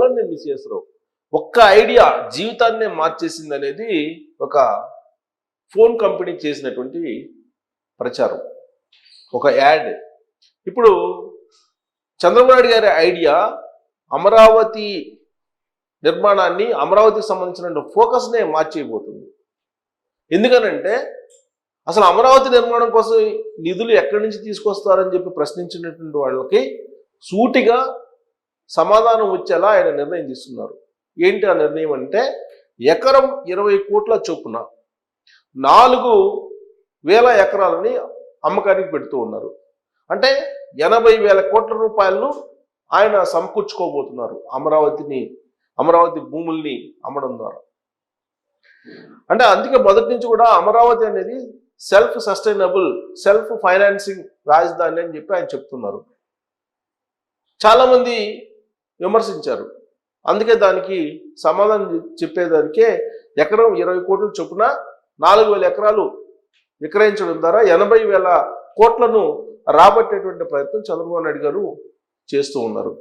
కాలాన్ని మిస్ చేస్తారు. ఒక్క ఐడియా జీవితాన్నే మార్చేసింది అనేది ఒక ఫోన్ కంపెనీ చేసినటువంటి ప్రచారం, ఒక యాడ్. ఇప్పుడు చంద్రబాబు నాయుడు గారి ఐడియా అమరావతి నిర్మాణాన్ని, అమరావతికి సంబంధించిన ఫోకస్నే మార్చేయబోతుంది. ఎందుకనంటే అసలు అమరావతి నిర్మాణం కోసం నిధులు ఎక్కడి నుంచి తీసుకొస్తారని చెప్పి ప్రశ్నించినటువంటి వాళ్ళకి సూటిగా సమాధానం వచ్చేలా ఆయన నిర్ణయం తీసుకున్నారు. ఏంటి ఆ నిర్ణయం అంటే, ఎకరం 20 కోట్ల చొప్పున 4,000 ఎకరాలని అమ్మకానికి పెడుతూ ఉన్నారు. అంటే 80,000 కోట్ల రూపాయలను ఆయన సమకూర్చుకోబోతున్నారు అమరావతి భూముల్ని అమ్మడం ద్వారా. అంటే అందుకే మొదటి నుంచి కూడా అమరావతి అనేది సెల్ఫ్ సస్టైనబుల్, సెల్ఫ్ ఫైనాన్సింగ్ రాజధాని అని చెప్పి ఆయన చెప్తున్నారు. చాలామంది విమర్శించారు. అందుకే దానికి సమాధానం చెప్పేదానికే ఎకరం 20 కోట్ల చొప్పున 4,000 ఎకరాలు విక్రయించడం ద్వారా 80,000 కోట్లను రాబట్టేటువంటి ప్రయత్నం చంద్రబాబు నాయుడు గారు చేస్తూ ఉన్నారు.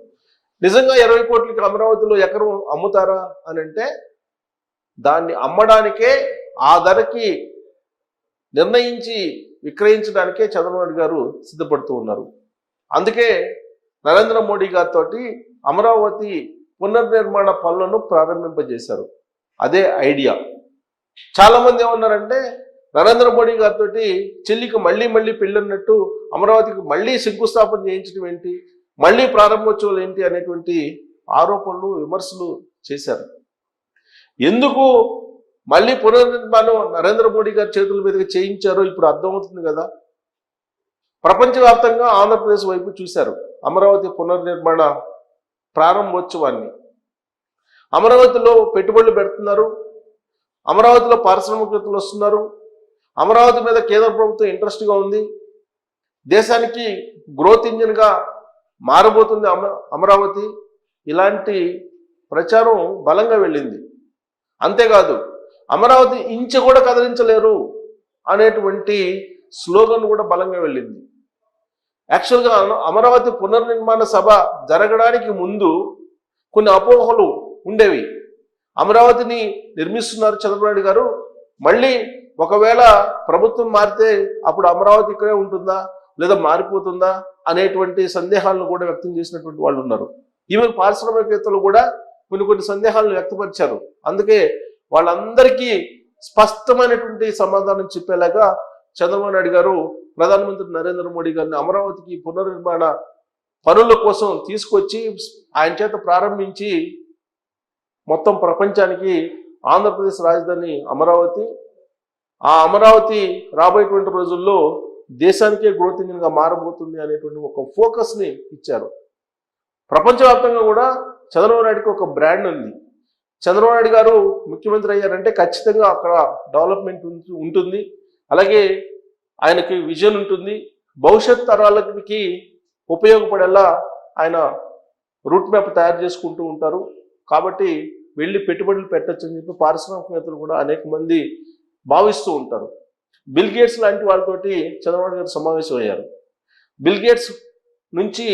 నిజంగా 20 కోట్లకి అమరావతిలో ఎకరం అమ్ముతారా అని అంటే, దాన్ని అమ్మడానికే, ఆ ధరకి నిర్ణయించి విక్రయించడానికే చంద్రబాబు నాయుడు గారు సిద్ధపడుతూ ఉన్నారు. అందుకే నరేంద్ర మోడీ గారితో అమరావతి పునర్నిర్మాణ పనులను ప్రారంభింపజేశారు. అదే ఐడియా. చాలామంది ఏమన్నారంటే, నరేంద్ర మోడీ గారితో చెల్లికి మళ్ళీ పెళ్ళన్నట్టు అమరావతికి మళ్ళీ శంకుస్థాపన చేయించడం ఏంటి, మళ్ళీ ప్రారంభోత్సవాలు ఏంటి అనేటువంటి ఆరోపణలు, విమర్శలు చేశారు. ఎందుకు మళ్ళీ పునర్నిర్మాణం నరేంద్ర మోడీ గారి చేతుల మీదుగా చేయించారో ఇప్పుడు అర్థమవుతుంది కదా. ప్రపంచవ్యాప్తంగా ఆంధ్రప్రదేశ్ వైపు చూశారు అమరావతి పునర్నిర్మాణ ప్రారంభోత్సవాన్ని. అమరావతిలో పెట్టుబడులు పెడుతున్నారు, అమరావతిలో పారిశ్రామికవేత్తలు వస్తున్నారు, అమరావతి మీద కేంద్ర ప్రభుత్వం ఇంట్రెస్ట్గా ఉంది, దేశానికి గ్రోత్ ఇంజిన్గా మారబోతుంది అమరావతి. ఇలాంటి ప్రచారం బలంగా వెళ్ళింది. అంతేకాదు, అమరావతి ఇంచ కూడా కదిలించలేరు అనేటువంటి స్లోగన్ కూడా బలంగా వెళ్ళింది. యాక్చువల్గా అమరావతి పునర్నిర్మాణ సభ జరగడానికి ముందు కొన్ని అపోహలు ఉండేవి. అమరావతిని నిర్మిస్తున్నారు చంద్రబాబు నాయుడు గారు, మళ్ళీ ఒకవేళ ప్రభుత్వం మారితే అప్పుడు అమరావతి ఇక్కడే ఉంటుందా లేదా మారిపోతుందా అనేటువంటి సందేహాలను కూడా వ్యక్తం చేసినటువంటి వాళ్ళు ఉన్నారు. ఈవెన్ పారిశ్రామికవేత్తలు కూడా కొన్ని సందేహాలను వ్యక్తపరిచారు. అందుకే వాళ్ళందరికీ స్పష్టమైనటువంటి సమాధానం చెప్పేలాగా చంద్రబాబు నాయుడు గారు ప్రధానమంత్రి నరేంద్ర మోడీ గారిని అమరావతికి పునర్నిర్మాణ పనుల కోసం తీసుకొచ్చి ఆయన చేత ప్రారంభించి మొత్తం ప్రపంచానికి ఆంధ్రప్రదేశ్ రాజధాని అమరావతి, ఆ అమరావతి రాబోయేటువంటి రోజుల్లో దేశానికే గ్రోత్ ఇంజిన్గా మారబోతుంది అనేటువంటి ఒక ఫోకస్ని ఇచ్చారు. ప్రపంచవ్యాప్తంగా కూడా చంద్రబాబు నాయుడుకి ఒక బ్రాండ్ ఉంది. చంద్రబాబు నాయుడు గారు ముఖ్యమంత్రి అయ్యారంటే ఖచ్చితంగా అక్కడ డెవలప్మెంట్ ఉంటుంది, అలాగే ఆయనకి విజన్ ఉంటుంది, భవిష్యత్ తరాలకి ఉపయోగపడేలా ఆయన రూట్ మ్యాప్ తయారు చేసుకుంటూ ఉంటారు. కాబట్టి వెళ్ళి పెట్టుబడులు పెట్టచ్చు అని చెప్పి పారిశ్రామికవేత్తలు కూడా అనేక మంది భావిస్తూ ఉంటారు. బిల్ గేట్స్ లాంటి వాళ్ళతోటి చంద్రబాబు గారు సమావేశం అయ్యారు. బిల్ గేట్స్ నుంచి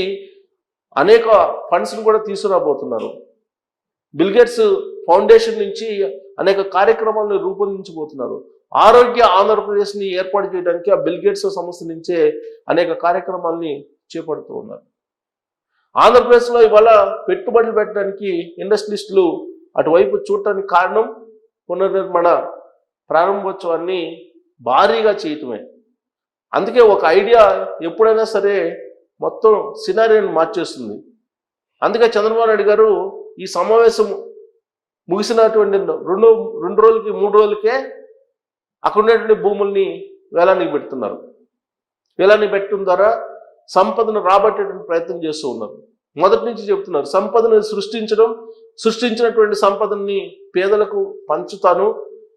అనేక ఫండ్స్ను కూడా తీసుకురాబోతున్నారు. బిల్ గేట్స్ ఫౌండేషన్ నుంచి అనేక కార్యక్రమాలను రూపొందించబోతున్నారు. ఆరోగ్య ఆంధ్రప్రదేశ్ని ఏర్పాటు చేయడానికి ఆ బిల్ గేట్స్ సంస్థ నుంచే అనేక కార్యక్రమాలని చేపడుతూ ఉన్నారు. ఆంధ్రప్రదేశ్లో ఇవాళ పెట్టుబడులు పెట్టడానికి ఇండస్ట్రియలిస్టులు అటువైపు చూడటానికి కారణం పునర్నిర్మాణ ప్రారంభోత్సవాన్ని భారీగా చేయటమే. అందుకే ఒక ఐడియా ఎప్పుడైనా సరే మొత్తం సినారియోని మార్చేస్తుంది. అందుకే చంద్రబాబు నాయుడు గారు ఈ సమావేశం ముగిసినటువంటి రెండు రోజులకి 3 రోజులకే అక్కడ ఉన్నటువంటి భూముల్ని వేలానికి పెడుతున్నారు. వేలానికి పెట్టడం ద్వారా సంపదను రాబట్టేటువంటి ప్రయత్నం చేస్తూ ఉన్నారు. మొదటి నుంచి చెప్తున్నారు, సంపదను సృష్టించినటువంటి సంపదని పేదలకు పంచుతాను,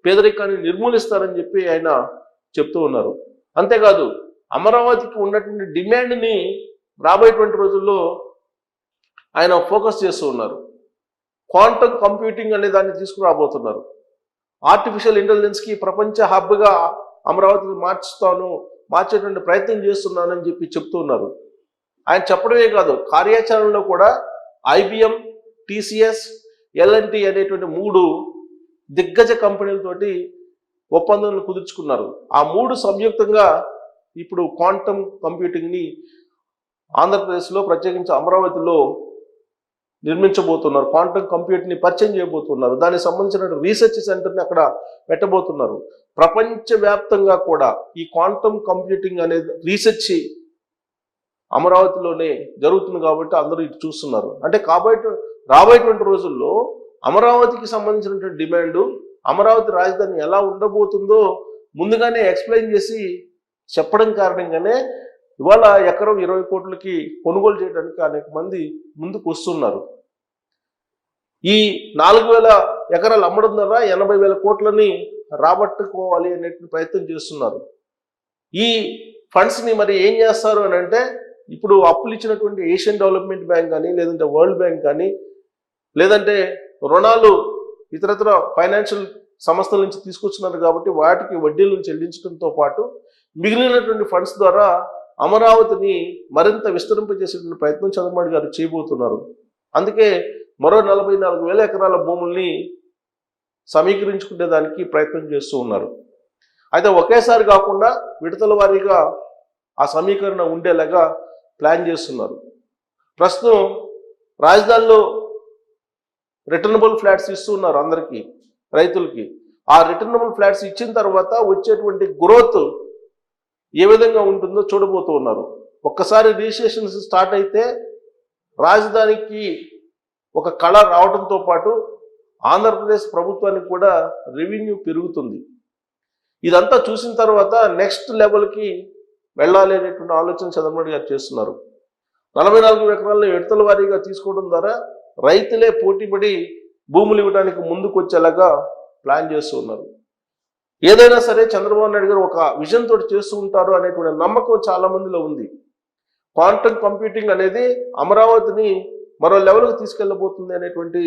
పేదరికాన్ని నిర్మూలిస్తారని చెప్పి ఆయన చెప్తూ ఉన్నారు. అంతేకాదు, అమరావతికి ఉన్నటువంటి డిమాండ్ని రాబోయేటువంటి రోజుల్లో ఆయన ఫోకస్ చేస్తూ ఉన్నారు. క్వాంటమ్ కంప్యూటింగ్ అనే దాన్ని తీసుకురాబోతున్నారు. ఆర్టిఫిషియల్ ఇంటెలిజెన్స్కి ప్రపంచ హబ్గా అమరావతిని మార్చేటువంటి ప్రయత్నం చేస్తున్నానని చెప్పి చెప్తూ ఉన్నారు. ఆయన చెప్పడమే కాదు, కార్యాచరణలో కూడా IBM, టీసీఎస్, ఎల్ఎన్టీ అనేటువంటి 3 దిగ్గజ కంపెనీలతోటి ఒప్పందాలను కుదుర్చుకున్నారు. ఆ 3 సంయుక్తంగా ఇప్పుడు క్వాంటమ్ కంప్యూటింగ్ని ఆంధ్రప్రదేశ్లో ప్రత్యేకించి అమరావతిలో నిర్మించబోతున్నారు. క్వాంటమ్ కంప్యూటింగ్ని పరిచయం చేయబోతున్నారు. దానికి సంబంధించిన రీసెర్చ్ సెంటర్ని అక్కడ పెట్టబోతున్నారు. ప్రపంచవ్యాప్తంగా కూడా ఈ క్వాంటమ్ కంప్యూటింగ్ అనేది రీసెర్చ్ అమరావతిలోనే జరుగుతుంది కాబట్టి అందరూ ఇది చూస్తున్నారు. అంటే రాబోయేటువంటి రోజుల్లో అమరావతికి సంబంధించినటువంటి డిమాండ్, అమరావతి రాజధాని ఎలా ఉండబోతుందో ముందుగానే ఎక్స్ప్లెయిన్ చేసి చెప్పడం కారణంగానే ఇవాళ ఎకరం 20 కోట్లకి కొనుగోలు చేయడానికి అనేక మంది ముందుకు వస్తున్నారు. ఈ 4,000 ఎకరాలు అమ్మడం ద్వారా 80,000 కోట్లని రాబట్టుకోవాలి అనే ప్రయత్నం చేస్తున్నారు. ఈ ఫండ్స్ని మరి ఏం చేస్తారు అని అంటే, ఇప్పుడు అప్పులు ఇచ్చినటువంటి ఏషియన్ డెవలప్మెంట్ బ్యాంక్ కానీ, లేదంటే వరల్డ్ బ్యాంక్ కానీ, లేదంటే రుణాలు ఇతరత్ర ఫైనాన్షియల్ సంస్థల నుంచి తీసుకొచ్చున్నారు కాబట్టి వాటికి వడ్డీలను చెల్లించడంతో పాటు మిగిలినటువంటి ఫండ్స్ ద్వారా అమరావతిని మరింత విస్తరింపజేసేటువంటి ప్రయత్నం చంద్రబాబు గారు చేయబోతున్నారు. అందుకే మరో 44,000 ఎకరాల భూముల్ని సమీకరించుకునే దానికి ప్రయత్నం చేస్తూ ఉన్నారు. అయితే ఒకేసారి కాకుండా విడతల వారీగా ఆ సమీకరణ ఉండేలాగా ప్లాన్ చేస్తున్నారు. ప్రస్తుతం రాజధానిలో రిటర్నబుల్ ఫ్లాట్స్ ఇస్తూ ఉన్నారు అందరికీ, రైతులకి. ఆ రిటర్నబుల్ ఫ్లాట్స్ ఇచ్చిన తర్వాత వచ్చేటువంటి గ్రోత్ ఏ విధంగా ఉంటుందో చూడబోతూ ఉన్నారు. ఒక్కసారి రిజిస్ట్రేషన్స్ స్టార్ట్ అయితే రాజధానికి ఒక కళ రావడంతో పాటు ఆంధ్రప్రదేశ్ ప్రభుత్వానికి కూడా రెవెన్యూ పెరుగుతుంది. ఇదంతా చూసిన తర్వాత నెక్స్ట్ లెవెల్కి వెళ్ళాలి అనేటువంటి ఆలోచన చంద్రబాబు గారు చేస్తున్నారు. 44 ఎకరాలను విడతల వారీగా తీసుకోవడం ద్వారా రైతులే పోటీపడి భూములు ఇవ్వడానికి ముందుకు వచ్చేలాగా ప్లాన్ చేస్తూ ఉన్నారు. ఏదైనా సరే చంద్రబాబు నాయుడు గారు ఒక విజన్ తోటి చేస్తూ ఉంటారు అనేటువంటి నమ్మకం చాలా మందిలో ఉంది. క్వాంటమ్ కంప్యూటింగ్ అనేది అమరావతిని మరో లెవెల్కి తీసుకెళ్ళబోతుంది అనేటువంటి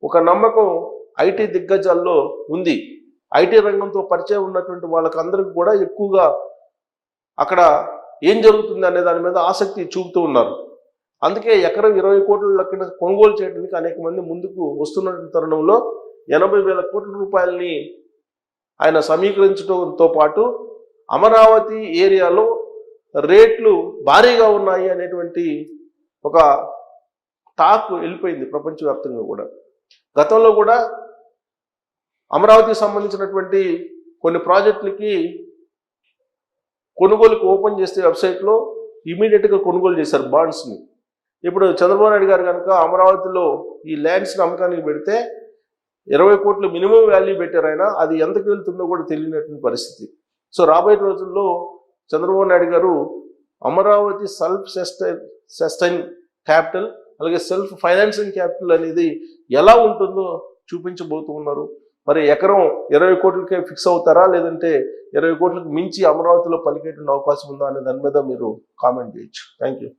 ఒక నమ్మకం ఐటీ దిగ్గజాల్లో ఉంది. ఐటీ రంగంతో పరిచయం ఉన్నటువంటి వాళ్ళకందరికీ కూడా ఎక్కువగా అక్కడ ఏం జరుగుతుంది అనే దాని మీద ఆసక్తి చూపుతూ ఉన్నారు. అందుకే ఎకరం 20 కోట్ల లెక్కన కొనుగోలు చేయడానికి అనేక మంది ముందుకు వస్తున్న తరుణంలో 80,000 కోట్ల రూపాయలని ఆయన సమీకరించడంతో పాటు అమరావతి ఏరియాలో రేట్లు భారీగా ఉన్నాయి అనేటువంటి ఒక టాక్ వెళ్ళిపోయింది ప్రపంచవ్యాప్తంగా కూడా. గతంలో కూడా అమరావతికి సంబంధించినటువంటి కొన్ని ప్రాజెక్టులకి కొనుగోలుకు ఓపెన్ చేస్తే వెబ్సైట్లో ఇమీడియట్గా కొనుగోలు చేశారు బాండ్స్ని. ఇప్పుడు చంద్రబాబు నాయుడు గారు కనుక అమరావతిలో ఈ ల్యాండ్స్ని అమ్మకానికి పెడితే 20 కోట్లు మినిమం వాల్యూ పెట్టారు ఆయన. అది ఎంతకు వెళ్తుందో కూడా తెలియనటువంటి పరిస్థితి. సో రాబోయే రోజుల్లో చంద్రబాబు నాయుడు గారు అమరావతి సెల్ఫ్ సస్టైన్ క్యాపిటల్, అలాగే సెల్ఫ్ ఫైనాన్సింగ్ క్యాపిటల్ అనేది ఎలా ఉంటుందో చూపించబోతూ ఉన్నారు. మరి ఎకరం 20 కోట్లకే ఫిక్స్ అవుతారా, లేదంటే 20 కోట్లకు మించి అమరావతిలో పలికేటువంటి అవకాశం ఉందా అనే దాని మీద మీరు కామెంట్ చేయొచ్చు. Thank you.